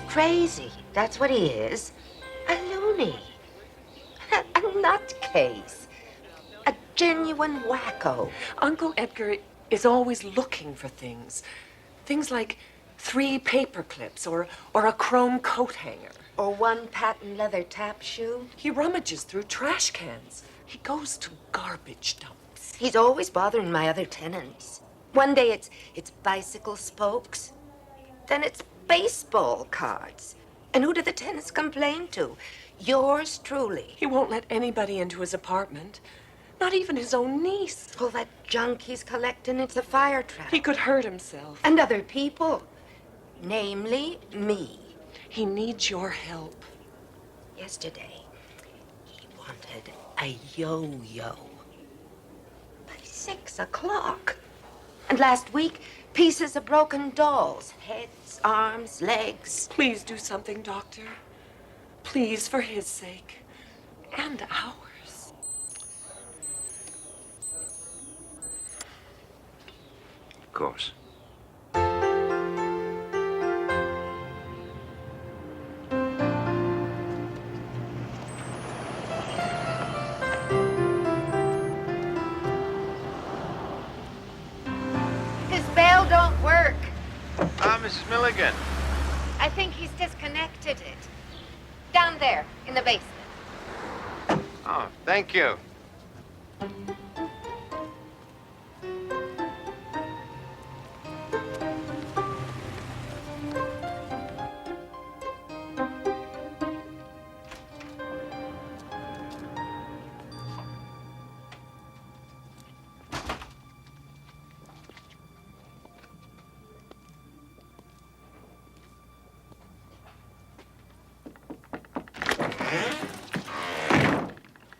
crazy. That's what he is. A loony. A nutcase. A genuine wacko. Uncle Edgar is always looking for things. Things like 3 paper clips or a chrome coat hanger. Or 1 patent leather tap shoe. He rummages through trash cans. He goes to garbage dumps. He's always bothering my other tenants. One day it's bicycle spokes. Then it's baseball cards. And who do the tenants complain to? Yours truly. He won't let anybody into his apartment. Not even his own niece. All that junk he's collecting, it's a fire trap. He could hurt himself. And other people. Namely, me. He needs your help. Yesterday, he wanted a yo-yo. By 6 o'clock. And last week, pieces of broken dolls. Heads, arms, legs. Please do something, Doctor. Please, for his sake. And ours. Of course. His bell don't work. Mrs. Milligan. I think he's disconnected it. Down there, in the basement. Oh, thank you.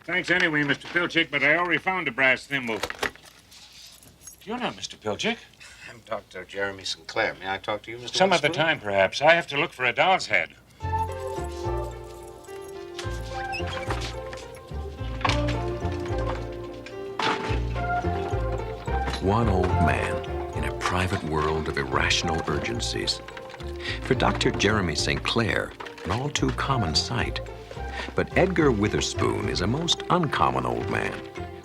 Thanks anyway, Mr. Pilchick, but I already found a brass thimble. You're not Mr. Pilchick. I'm Dr. Jeremi Sinclair. May I talk to you, Mr. Some other Witherspoon? time, perhaps. I have to look for a doll's head. One old man in a private world of irrational urgencies. For Dr. Jeremi Sinclair, an all too common sight. But Edgar Witherspoon is a most uncommon old man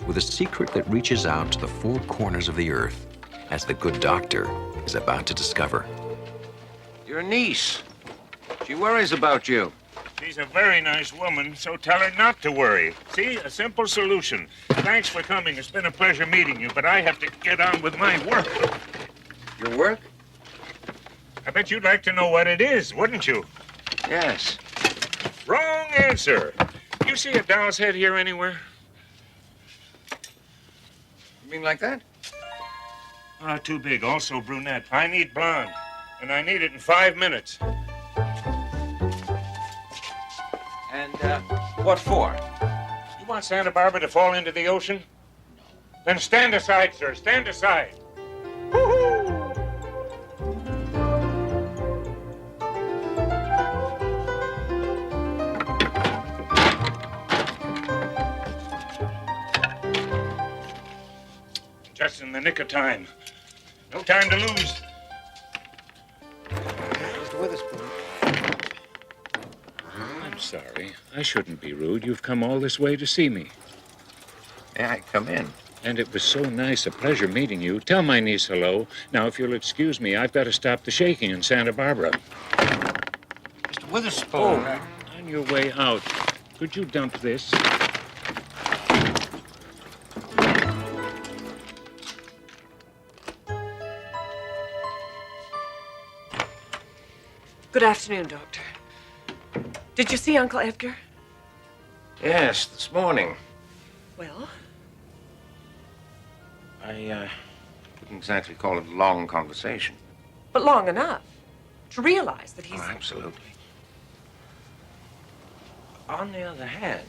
with a secret that reaches out to the 4 corners of the earth, as the good doctor is about to discover. Your niece. She worries about you. She's a very nice woman, so tell her not to worry. See, a simple solution. Thanks for coming. It's been a pleasure meeting you, but I have to get on with my work. Your work? I bet you'd like to know what it is, wouldn't you? Yes. Wrong answer. You see a doll's head here anywhere? You mean like that? Too big. Also brunette. I need blonde. And I need it in 5 minutes. And, what for? You want Santa Barbara to fall into the ocean? No. Then stand aside, sir. Stand aside. Just in the nick of time. No time to lose. Mr. Witherspoon. I'm sorry. I shouldn't be rude. You've come all this way to see me. May I come in? And it was so nice, a pleasure meeting you. Tell my niece hello. Now, if you'll excuse me, I've got to stop the shaking in Santa Barbara. Mr. Witherspoon. On your way out, could you dump this? Good afternoon, Doctor. Did you see Uncle Edgar? Yes, this morning. Well? I wouldn't exactly call it a long conversation. But long enough to realize that he's... Oh, absolutely. On the other hand,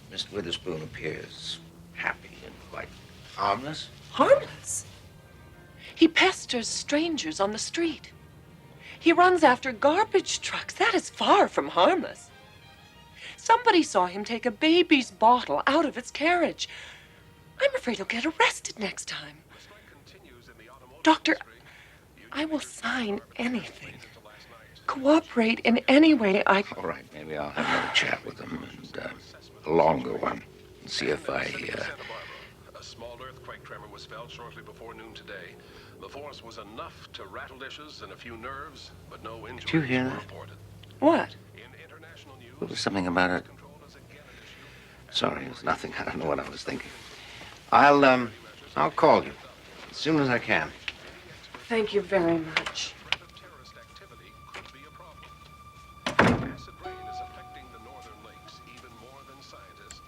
Mr. Witherspoon appears happy and quite harmless. Harmless? He pesters strangers on the street. He runs after garbage trucks. That is far from harmless. Somebody saw him take a baby's bottle out of its carriage. I'm afraid he'll get arrested next time. Doctor, I will sign anything. cooperate in any way I can. All right, maybe I'll have another chat with him, and a longer one, and see if I... A small earthquake tremor was felt shortly before noon today. The force was enough to rattle dishes and a few nerves, but no injuries Did you hear were that? reported. What? In international news, There was something about it. Sorry, it was nothing. I don't know what I was thinking. I'll call you as soon as I can. Thank you very much. threat of terrorist activity could be a problem. Acid rain is affecting the northern lakes even more than scientists.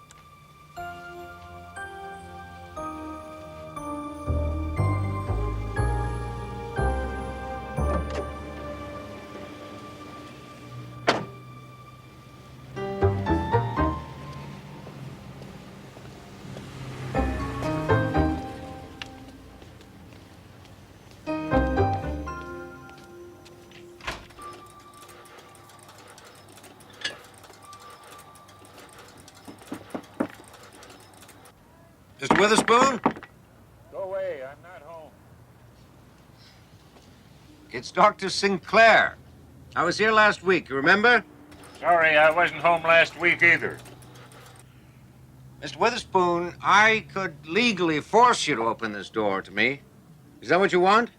Mr. Witherspoon? Go away. I'm not home. It's Dr. Sinclair. I was here last week, you remember? Sorry, I wasn't home last week either. Mr. Witherspoon, I could legally force you to open this door to me. Is that what you want?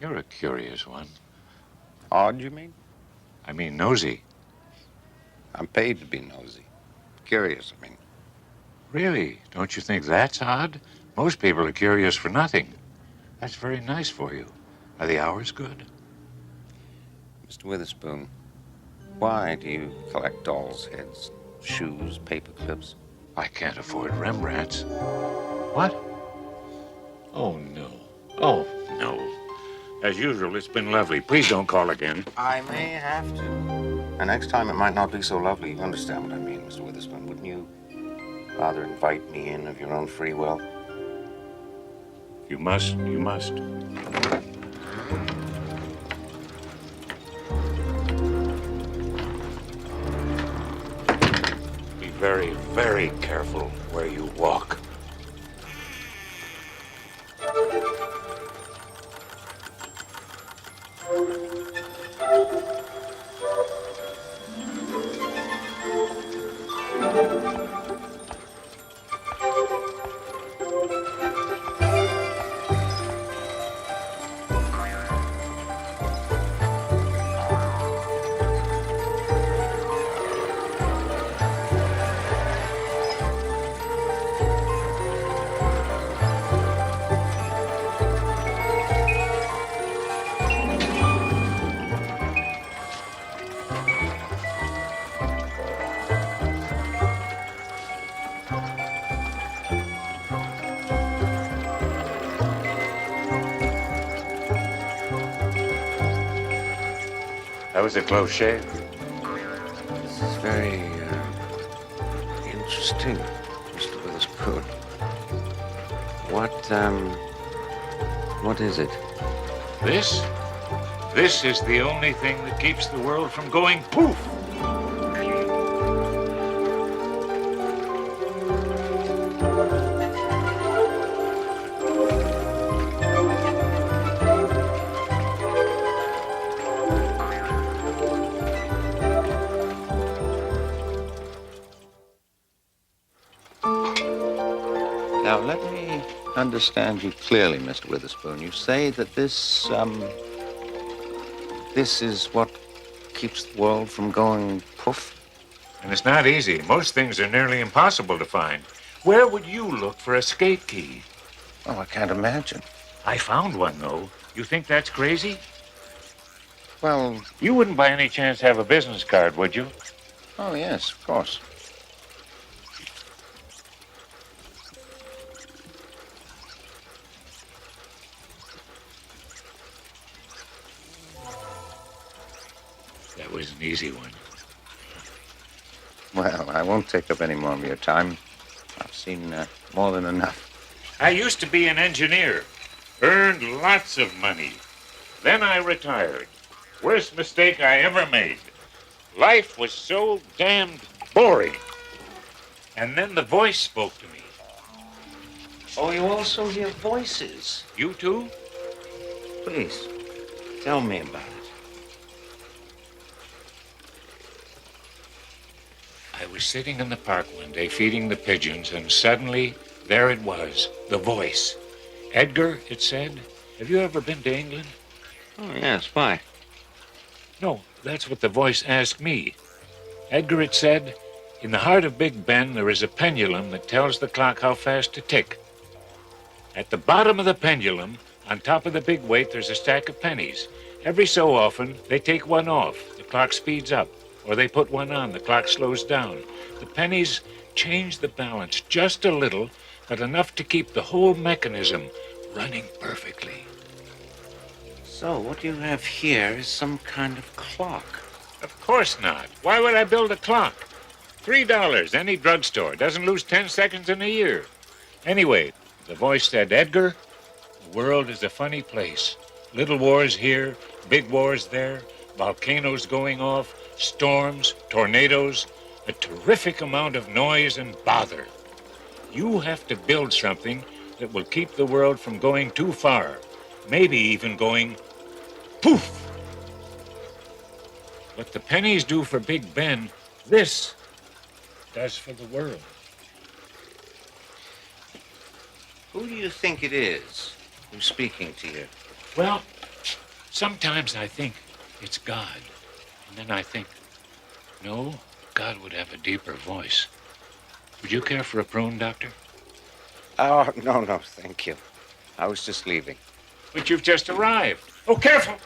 You're a curious one. Odd, you mean? I mean, nosy. I'm paid to be nosy. Curious, I mean. Really? Don't you think that's odd? Most people are curious for nothing. That's very nice for you. Are the hours good? Mr. Witherspoon, why do you collect dolls' heads, shoes, paper clips? I can't afford Rembrandts. What? Oh, no. Oh, no. As usual, it's been lovely. Please don't call again. I may have to. And next time it might not be so lovely. You understand what I mean, Mr. Witherspoon, wouldn't you rather invite me in of your own free will? You must. You must. Be very, very careful where you walk. That was a close shave. This is very, interesting, Mr. Witherspoon. What is it? This? This is the only thing that keeps the world from going poof. Now, let me understand you clearly, Mr. Witherspoon. You say that this is what keeps the world from going poof? And it's not easy. Most things are nearly impossible to find. Where would you look for a skate key? Oh, I can't imagine. I found one, though. You think that's crazy? Well, You wouldn't by any chance have a business card, would you? oh, yes, of course. That was an easy one. Well, I won't take up any more of your time. I've seen more than enough. I used to be an engineer. Earned lots of money. Then I retired. Worst mistake I ever made. Life was so damned boring. And then the voice spoke to me. Oh, you also hear voices. You too? Please, tell me about it. I was sitting in the park one day feeding the pigeons, and suddenly, there it was, the voice. Edgar, it said, have you ever been to England? Oh, yes, why? No, that's what the voice asked me. Edgar, it said, in the heart of Big Ben, there is a pendulum that tells the clock how fast to tick. At the bottom of the pendulum, on top of the big weight, there's a stack of pennies. Every so often, they take one off. The clock speeds up. Or they put one on. The clock slows down. The pennies change the balance just a little, but enough to keep the whole mechanism running perfectly. So, what you have here is some kind of clock. Of course not. Why would I build a clock? $3, any drugstore. Doesn't lose 10 seconds in a year. Anyway, the voice said, Edgar, the world is a funny place. Little wars here, big wars there, volcanoes going off, storms, tornadoes, a terrific amount of noise and bother. You have to build something that will keep the world from going too far, maybe even going poof. What the pennies do for Big Ben, this does for the world. Who do you think it is who's speaking to you? Well, sometimes I think it's God. And then I think, no, God would have a deeper voice. Would you care for a prune, Doctor? Oh, no, thank you. I was just leaving. But you've just arrived. Oh, careful!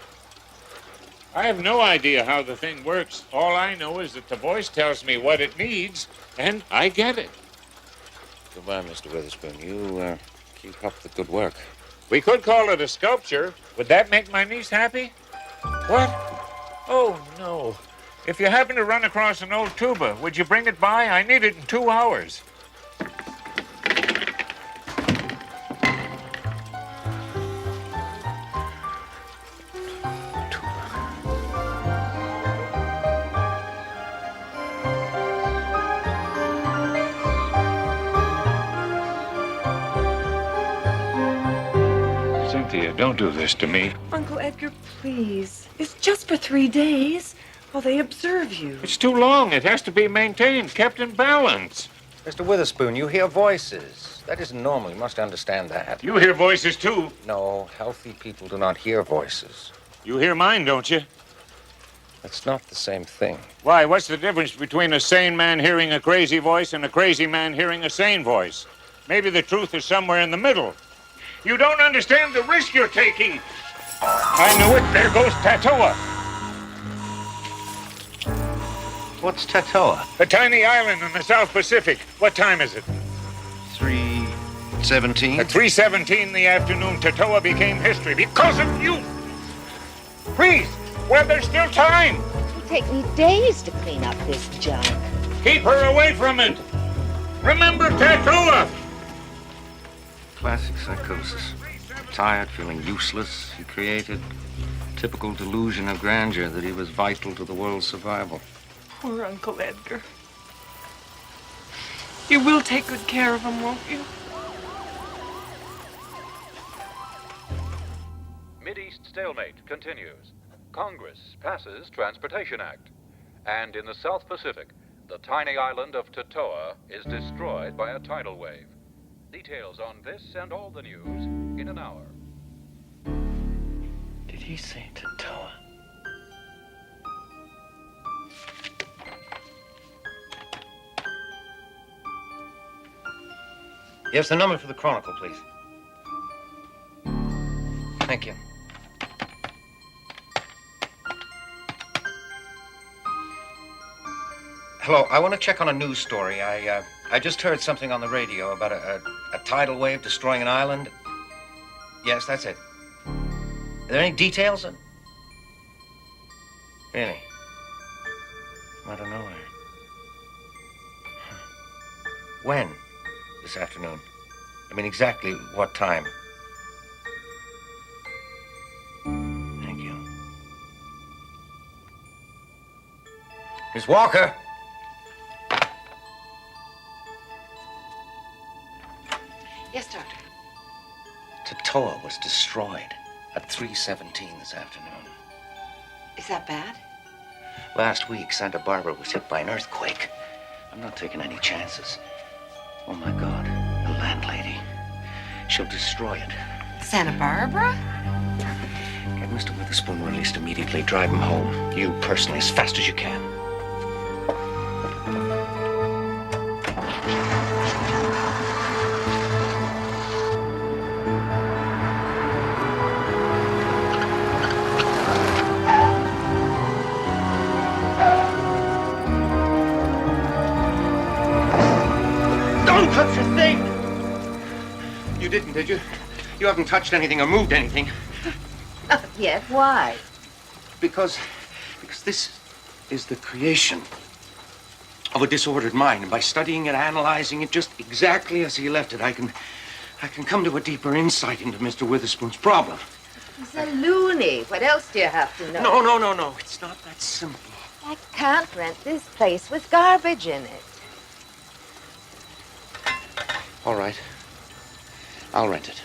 I have no idea how the thing works. All I know is that the voice tells me what it needs, and I get it. Goodbye, Mr. Witherspoon. You keep up the good work. We could call it a sculpture. Would that make my niece happy? What? Oh, no. If you happen to run across an old tuba, would you bring it by? I need it in 2 hours. Cynthia, don't do this to me. Uncle Edgar, please. It's just for 3 days while they observe you. It's too long. It has to be maintained, kept in balance. Mr. Witherspoon, you hear voices. That isn't normal. You must understand that. You hear voices, too. No, healthy people do not hear voices. You hear mine, don't you? That's not the same thing. Why, what's the difference between a sane man hearing a crazy voice and a crazy man hearing a sane voice? Maybe the truth is somewhere in the middle. You don't understand the risk you're taking. I knew it. There goes Tatoa. What's Tatoa? A tiny island in the South Pacific. What time is it? 3:17. At 3:17 in the afternoon, Tatoa became history because of you. Please, well, there's still time. It'll take me days to clean up this junk. Keep her away from it. Remember Tatoa. Classic psychosis. Tired, feeling useless, he created typical delusion of grandeur that he was vital to the world's survival. Poor Uncle Edgar. You will take good care of him, won't you? Mideast stalemate continues. Congress passes Transportation Act. And in the South Pacific, the tiny island of Tatoa is destroyed by a tidal wave. Details on this and all the news in an hour. Did he say Tatoa? Yes, the number for the Chronicle, please. Thank you. Hello, I want to check on a news story. I just heard something on the radio about a tidal wave destroying an island. Yes, that's it. Are there any details? Really? I don't know where. When? This afternoon? I mean, exactly what time? Thank you. Miss Walker! Yes, Doctor. Tatoa was destroyed at 3:17 this afternoon. Is that bad? Last week, Santa Barbara was hit by an earthquake. I'm not taking any chances. Oh, my God. The landlady. She'll destroy it. Santa Barbara? Get Mr. Witherspoon released immediately. Drive him home. You personally, as fast as you can. Don't touch a thing! You didn't, did you? You haven't touched anything or moved anything. Not yet. Why? Because this is the creation of a disordered mind. And by studying it, analyzing it just exactly as he left it, I can come to a deeper insight into Mr. Witherspoon's problem. He's a loony. What else do you have to know? No. It's not that simple. I can't rent this place with garbage in it. All right. I'll rent it.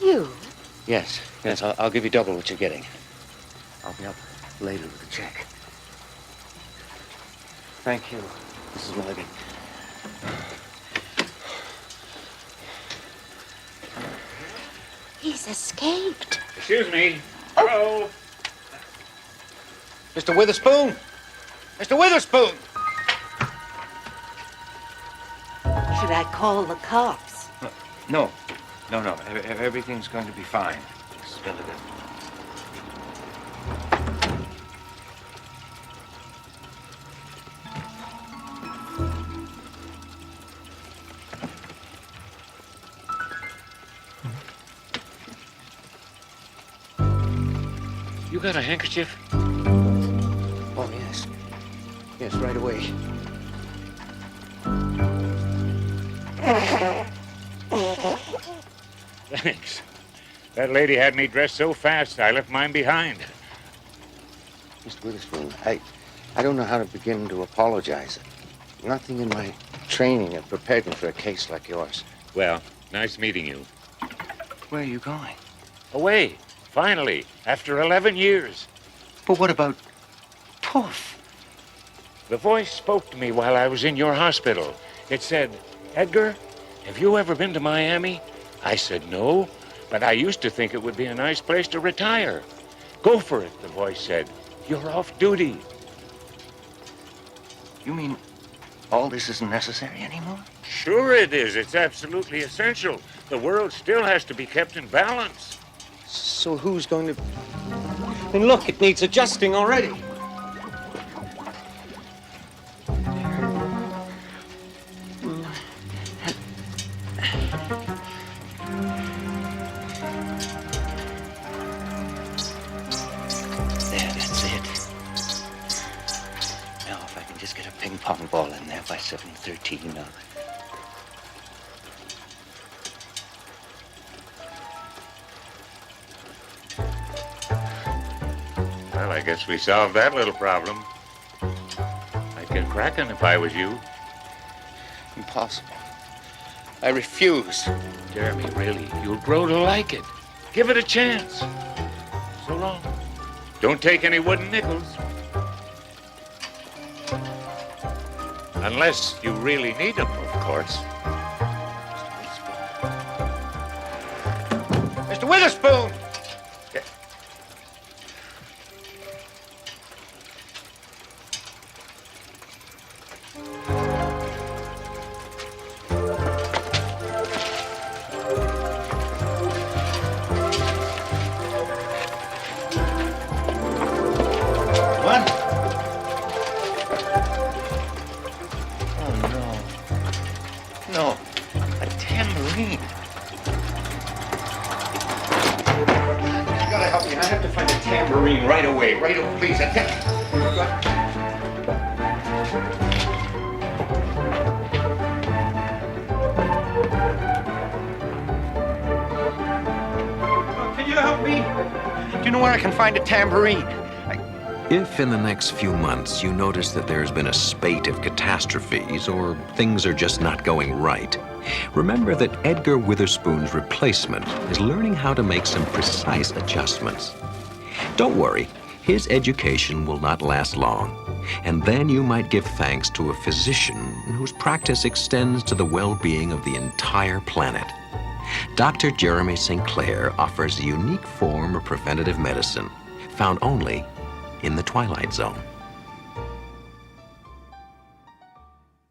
You? Yes. I'll give you double what you're getting. I'll be up later with a check. Thank you, Mrs. Milligan. He's escaped. Excuse me. Hello. Mr. Witherspoon! Mr. Witherspoon! Should I call the cops? No. Everything's going to be fine, Mrs. Milligan. You got a handkerchief? Oh, yes. Yes, right away. Thanks. That lady had me dressed so fast, I left mine behind. Mr. Witherspoon, I don't know how to begin to apologize. Nothing in my training had prepared me for a case like yours. Well, nice meeting you. Where are you going? Away, finally, after 11 years. But what about Puff? The voice spoke to me while I was in your hospital. It said, Edgar, have you ever been to Miami? I said, no, but I used to think it would be a nice place to retire. Go for it, the voice said. You're off duty. You mean all this isn't necessary anymore? Sure it is. It's absolutely essential. The world still has to be kept in balance. So who's going to... And look, it needs adjusting already. There, that's it. Now, if I can just get a ping pong ball in there by 7:13, Well, I guess we solved that little problem. I'd get cracking if I was you. Impossible. I refuse. Jeremy, really, you'll grow to like it. Give it a chance. So long. Don't take any wooden nickels. Unless you really need them, of course. Mr. Witherspoon! Please, can you help me? Do you know where I can find a tambourine? If in the next few months you notice that there's been a spate of catastrophes or things are just not going right, remember that Edgar Witherspoon's replacement is learning how to make some precise adjustments. Don't worry, his education will not last long, and then you might give thanks to a physician whose practice extends to the well-being of the entire planet. Dr. Jeremi Sinclair offers a unique form of preventative medicine found only in the Twilight Zone.